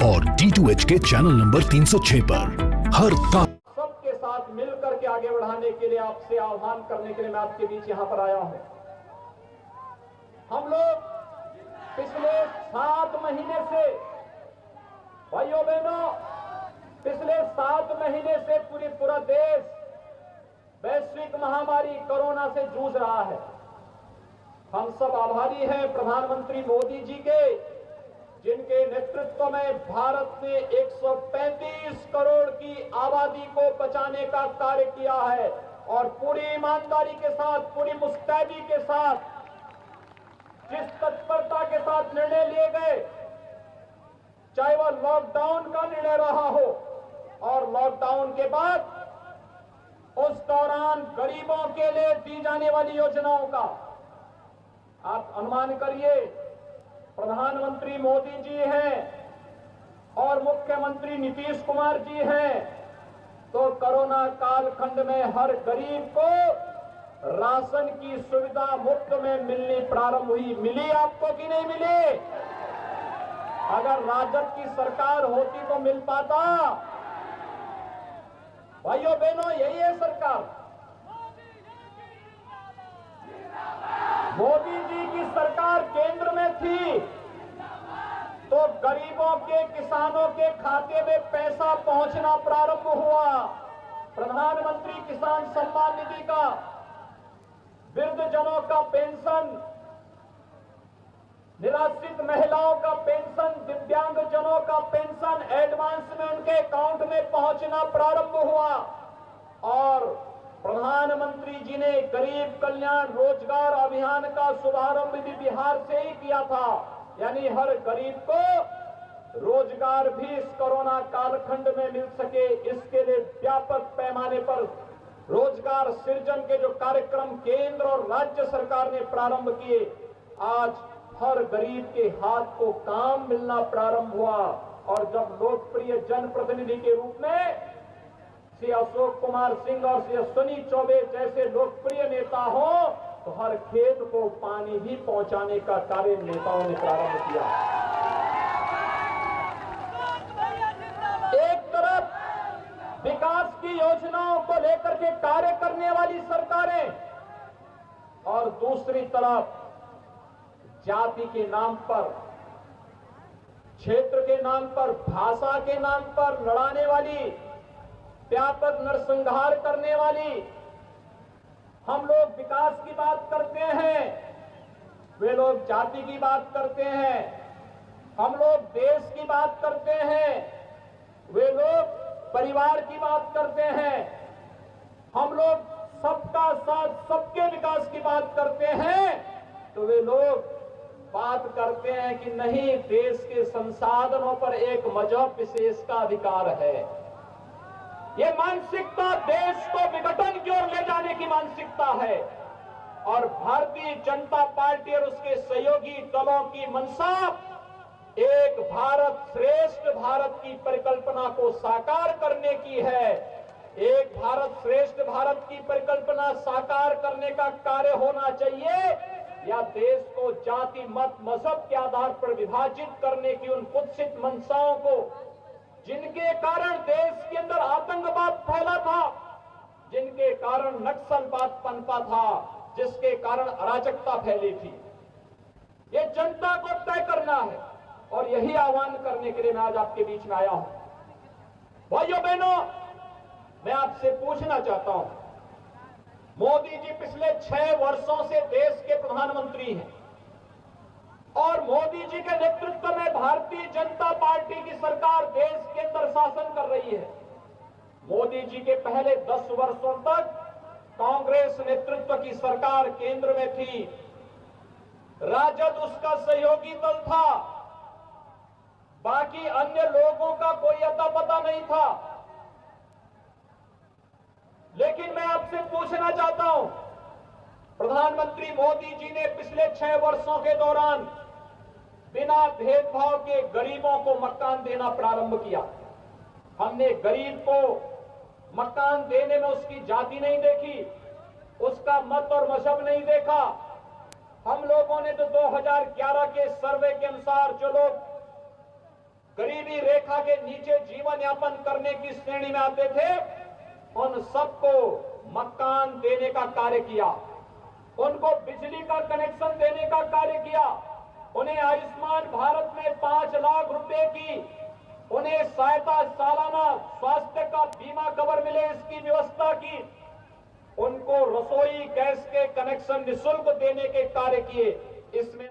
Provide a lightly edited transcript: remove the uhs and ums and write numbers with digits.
और D2H के channel number 306 पर हर सबके साथ मिलकर के आगे बढ़ाने के लिए आपसे आह्वान करने के लिए मैं आपके बीच यहां पर आया हूं। हम लोग पिछले 7 महीने से, भाइयों बहनों, पिछले 7 महीने से पूरा देश वैश्विक महामारी कोरोना से जूझ रहा है। हम सब आभारी हैं प्रधानमंत्री मोदी जी के, जिनके नेतृत्व में भारत ने 135 करोड़ की आबादी को बचाने का कार्य किया है और पूरी ईमानदारी के साथ, पूरी मुस्तैदी के साथ, जिस तत्परता के साथ निर्णय लिए गए, चाहे वह लॉकडाउन का निर्णय रहा हो और लॉकडाउन के बाद उस दौरान गरीबों के लिए दी जाने वाली योजनाओं का आप अनुमान करिए। प्रधानमंत्री मोदी जी हैं और मुख्यमंत्री नीतीश कुमार जी हैं, तो कोरोना कालखंड में हर गरीब को राशन की सुविधा मुफ्त में मिलनी प्रारंभ हुई। मिली आपको कि नहीं मिली? अगर राजद की सरकार होती तो मिल पाता? भाइयों बहनों, यही है सरकार। मोदी जी की सरकार केंद्र में थी तो गरीबों के, किसानों के खाते में पैसा पहुंचना प्रारंभ हुआ। प्रधानमंत्री किसान सम्मान निधि का, वृद्धजनों का पेंशन, निराश्रित महिलाओं का पेंशन, दिव्यांगजनों का पेंशन एडवांस में उनके अकाउंट में पहुंचना प्रारंभ हुआ। और प्रधानमंत्री जी ने गरीब कल्याण रोजगार अभियान का शुभारंभ भी बिहार से ही किया था, यानी हर गरीब को रोजगार भी इस कोरोना कालखंड में मिल सके, इसके लिए व्यापक पैमाने पर रोजगार सृजन के जो कार्यक्रम केंद्र और राज्य सरकार ने प्रारंभ किए, आज हर गरीब के हाथ को काम मिलना प्रारंभ हुआ। और जब लोकप्रिय जनप्रतिनिधि के रूप में श्री अशोक कुमार सिंह और श्री अश्विनी चौबे जैसे लोकप्रिय नेता हो, तो हर खेत को पानी भी पहुंचाने का कार्य नेताओं ने प्रारंभ किया। एक तरफ विकास की योजनाओं को लेकर के कार्य करने वाली सरकारें और दूसरी तरफ जाति के नाम पर, क्षेत्र के नाम पर, भाषा के नाम पर लड़ाने वाली, व्यापक नरसंहार करने वाली। हम लोग विकास की बात करते हैं, वे लोग जाति की बात करते हैं। हम लोग देश की बात करते हैं, वे लोग परिवार की बात करते हैं। हम लोग सबका साथ, सबके विकास की बात करते हैं, तो वे लोग बात करते हैं कि नहीं, देश के संसाधनों पर एक मजहब विशेष का अधिकार है। ये मानसिकता देश को विघटन की ओर ले जाने की मानसिकता है और भारतीय जनता पार्टी और उसके सहयोगी दलों की मंशा एक भारत श्रेष्ठ भारत की परिकल्पना को साकार करने की है। एक भारत श्रेष्ठ भारत की परिकल्पना साकार करने का कार्य होना चाहिए या देश को जाति, मत, मजहब के आधार पर विभाजित करने की उन कुत्सित मंशाओं को, जिनके कारण देश के अंदर आतंकवाद फैला था, जिनके कारण नक्सलवाद पनपा था, जिसके कारण अराजकता फैली थी, ये जनता को तय करना है। और यही आह्वान करने के लिए मैं आज आपके बीच में आया हूं। भाइयों बहनों, मैं आपसे पूछना चाहता हूं, मोदी जी पिछले 6 वर्षों से देश के प्रधानमंत्री हैं और मोदी जी के नेतृत्व में भारतीय जनता पार्टी की सरकार देश के अंदर शासन कर रही है। मोदी जी के पहले 10 वर्षों तक कांग्रेस नेतृत्व की सरकार केंद्र में थी, राजद उसका सहयोगी दल था, बाकी अन्य लोगों का कोई अता पता नहीं था। लेकिन मैं आपसे पूछना चाहता हूं, प्रधानमंत्री मोदी जी ने पिछले 6 वर्षों के दौरान बिना भेदभाव के गरीबों को मकान देना प्रारंभ किया। हमने गरीब को मकान देने में उसकी जाति नहीं देखी, उसका मत और मजहब नहीं देखा। हम लोगों ने तो 2011 के सर्वे के अनुसार जो लोग गरीबी रेखा के नीचे जीवन यापन करने की श्रेणी में आते थे, उन सबको मकान देने का कार्य किया, उनको बिजली का कनेक्शन देने का कार्य किया, उन्हें आयुष्मान भारत में 5 लाख रुपए की उन्हें सहायता, सालाना स्वास्थ्य का बीमा कवर मिले इसकी व्यवस्था की, उनको रसोई गैस के कनेक्शन निःशुल्क देने के कार्य किए। इसमें